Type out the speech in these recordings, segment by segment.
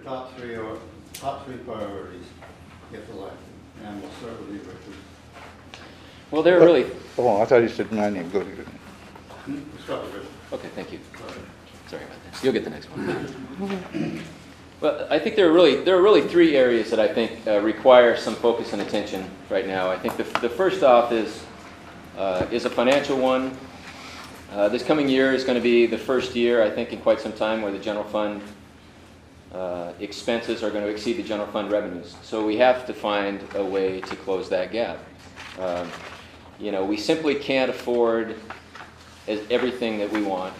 top three priorities if elected? And we'll start with you, Richard. Well, they're really... Oh, I thought you said my name. Go to We'll start with Richard. Okay, thank you. Sorry. Sorry about that. You'll get the next one. Well, I think there are really three areas that I think require some focus and attention right now. I think the first off is a financial one. This coming year is going to be the first year, I think, in quite some time where the general fund expenses are going to exceed the general fund revenues. So we have to find a way to close that gap. We simply can't afford everything that we want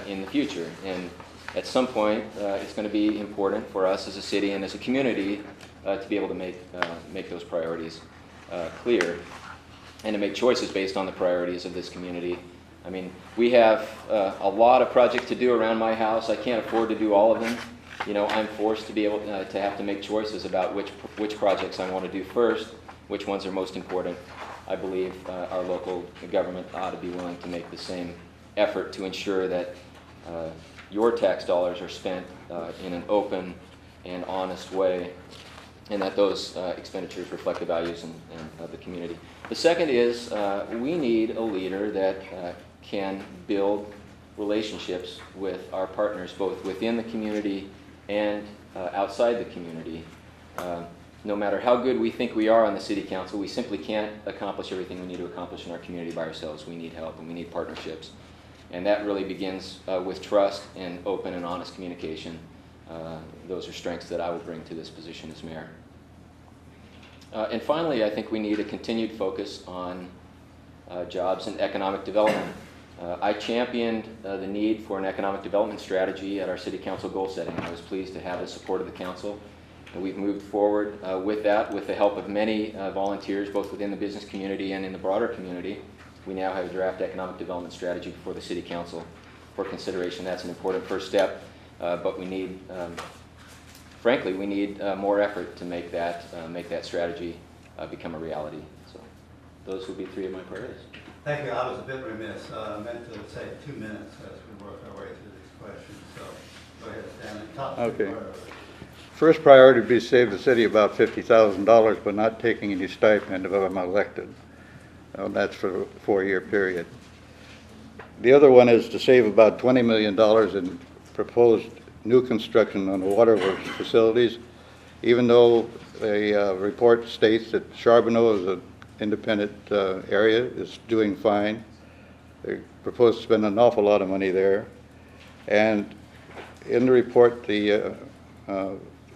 in the future. And at some point, it's going to be important for us as a city and as a community to be able to make those priorities clear and to make choices based on the priorities of this community. I mean, we have a lot of projects to do around my house. I can't afford to do all of them. I'm forced to be able to have to make choices about which projects I want to do first, which ones are most important. I believe our local government ought to be willing to make the same effort to ensure that your tax dollars are spent in an open and honest way, and that those expenditures reflect the values of the community. The second is we need a leader that can build relationships with our partners, both within the community and outside the community. No matter how good we think we are on the city council, we simply can't accomplish everything we need to accomplish in our community by ourselves. We need help and we need partnerships. And that really begins with trust and open and honest communication. Those are strengths that I will bring to this position as mayor. And finally, I think we need a continued focus on jobs and economic development. I championed the need for an economic development strategy at our city council goal setting. I was pleased to have the support of the council. And we've moved forward with that with the help of many volunteers, both within the business community and in the broader community. We now have a draft economic development strategy before the city council for consideration. That's an important first step, but we need, frankly, we need more effort to make that strategy become a reality. So those would be three of my priorities. Thank you. I was a bit remiss. I meant to say 2 minutes as we work our way through these questions. So go ahead, Stanley. Top three Okay. priorities. First priority would be to save the city about $50,000, but not taking any stipend if I'm elected. That's for a 4-year period. The other one is to save about $20 million in proposed new construction on the waterworks facilities, even though a report states that Charbonneau is an independent area, is doing fine. They propose to spend an awful lot of money there. And in the report, the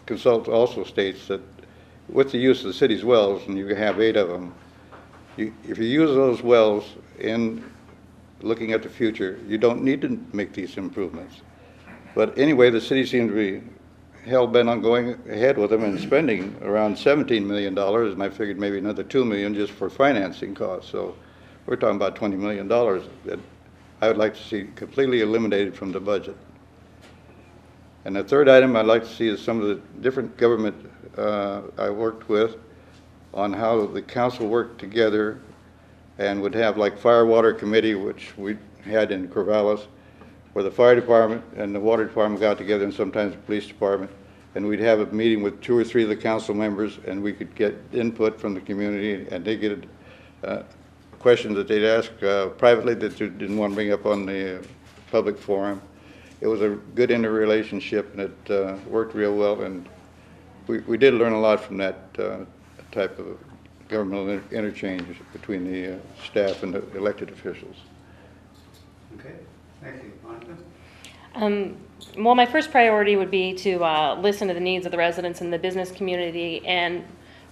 consultant also states that with the use of the city's wells, and you have 8 of them, if you use those wells in looking at the future, you don't need to make these improvements. But anyway, the city seems to be hell-bent on going ahead with them and spending around $17 million, and I figured maybe another $2 million just for financing costs. So we're talking about $20 million that I would like to see completely eliminated from the budget. And the third item I'd like to see is some of the different government I worked with on how the council worked together and would have like fire water committee, which we had in Corvallis, where the fire department and the water department got together, and sometimes the police department, and we'd have a meeting with 2 or 3 of the council members, and we could get input from the community, and they get questions that they'd ask privately that you didn't want to bring up on the public forum. It was a good interrelationship, and it worked real well, and we did learn a lot from that type of governmental interchange between the staff and the elected officials. Okay, thank you. Monica? Well, my first priority would be to listen to the needs of the residents and the business community and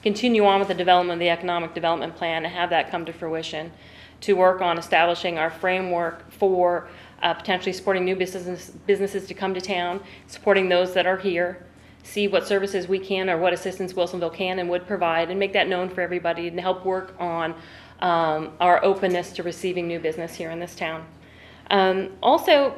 continue on with the development of the economic development plan and have that come to fruition, to work on establishing our framework for potentially supporting new businesses to come to town, supporting those that are here, see what services we can or what assistance Wilsonville can and would provide, and make that known for everybody and help work on our openness to receiving new business here in this town. Also,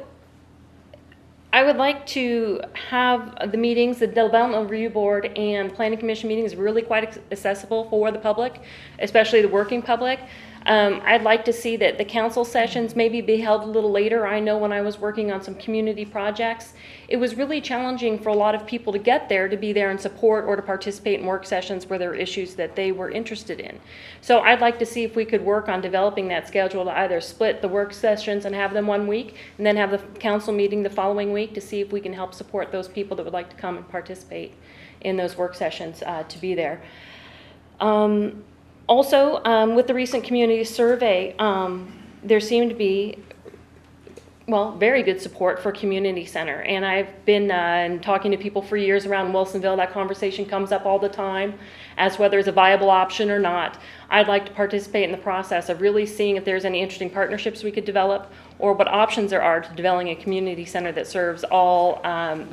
I would like to have the meetings, the Development Review Board and Planning Commission meetings really quite accessible for the public, especially the working public. I'd like to see that the council sessions maybe be held a little later. I know when I was working on some community projects, it was really challenging for a lot of people to get there, to be there and support or to participate in work sessions where there were issues that they were interested in. So I'd like to see if we could work on developing that schedule to either split the work sessions and have them one week and then have the council meeting the following week to see if we can help support those people that would like to come and participate in those work sessions to be there. Also, with the recent community survey, there seemed to be, well, very good support for community center. And I've been talking to people for years around Wilsonville. That conversation comes up all the time as whether it's a viable option or not. I'd like to participate in the process of really seeing if there's any interesting partnerships we could develop or what options there are to developing a community center that serves all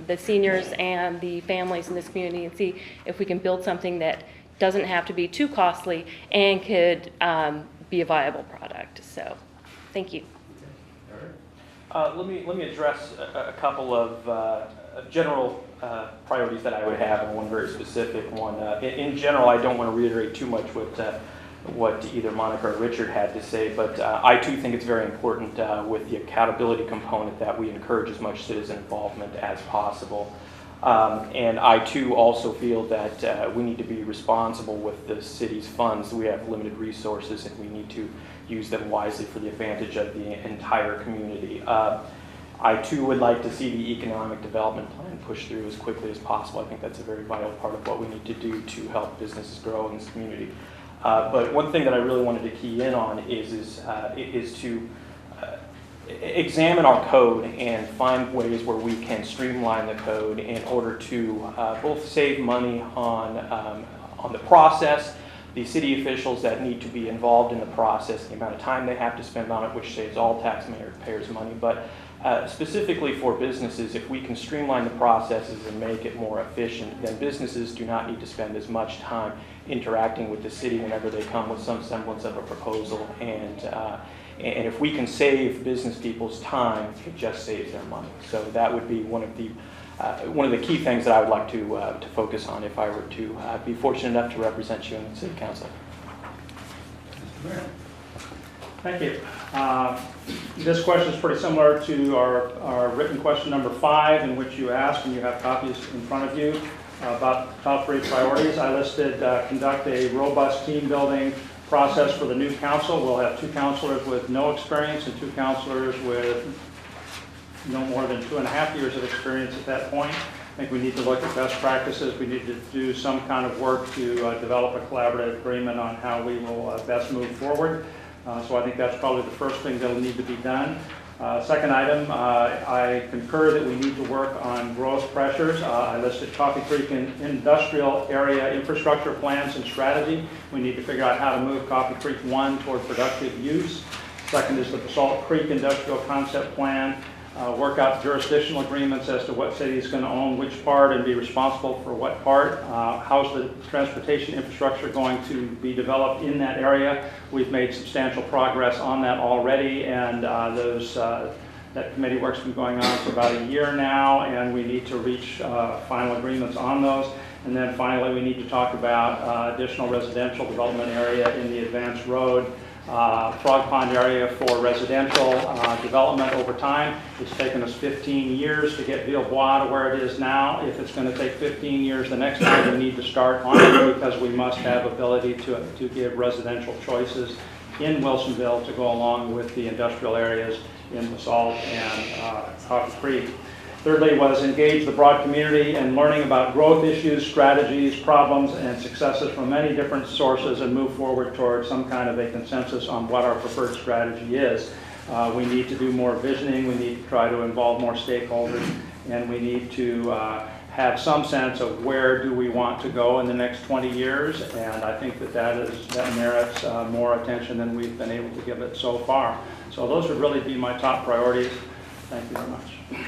the seniors and the families in this community, and see if we can build something that doesn't have to be too costly and could be a viable product. So, thank you. Let me address a couple of general priorities that I would have, and one very specific one. In general, I don't want to reiterate too much what either Monica or Richard had to say, but I too think it's very important with the accountability component that we encourage as much citizen involvement as possible. And I too also feel that we need to be responsible with the city's funds. We have limited resources and we need to use them wisely for the advantage of the entire community. I too would like to see the economic development plan pushed through as quickly as possible. I think that's a very vital part of what we need to do to help businesses grow in this community. But one thing that I really wanted to key in on is to examine our code and find ways where we can streamline the code in order to both save money on the process, the city officials that need to be involved in the process, the amount of time they have to spend on it, which saves all taxpayers money, but specifically for businesses, if we can streamline the processes and make it more efficient, then businesses do not need to spend as much time interacting with the city whenever they come with some semblance of a proposal. And if we can save business people's time, it just saves their money. So that would be one of the key things that I would like to focus on if I were to be fortunate enough to represent you in the City Council. Thank you. This question is pretty similar to our written question number 5, in which you asked, and you have copies in front of you, about the top 3 priorities. I listed conduct a robust team building process for the new council. We'll have 2 councilors with no experience and 2 councilors with no more than 2.5 years of experience at that point. I think we need to look at best practices. We need to do some kind of work to develop a collaborative agreement on how we will best move forward. So I think that's probably the first thing that will need to be done. Second item, I concur that we need to work on growth pressures. I listed Coffee Creek industrial area infrastructure plans and strategy. We need to figure out how to move Coffee Creek 1 toward productive use. Second is the Basalt Creek industrial concept plan. Work out jurisdictional agreements as to what city is going to own which part and be responsible for what part. How's the transportation infrastructure going to be developed in that area? We've made substantial progress on that already, and that committee work's been going on for about a year now, and we need to reach final agreements on those. And then finally, we need to talk about additional residential development area in the Advance Road Frog Pond area for residential development over time. It's taken us 15 years to get Villebois to where it is now. If it's going to take 15 years the next time, we need to start on it because we must have ability to give residential choices in Wilsonville to go along with the industrial areas in Basalt and Coffee Creek. Thirdly was engage the broad community in learning about growth issues, strategies, problems, and successes from many different sources and move forward towards some kind of a consensus on what our preferred strategy is. We need to do more visioning, we need to try to involve more stakeholders, and we need to have some sense of where do we want to go in the next 20 years, and I think that merits more attention than we've been able to give it so far. So those would really be my top priorities. Thank you very much.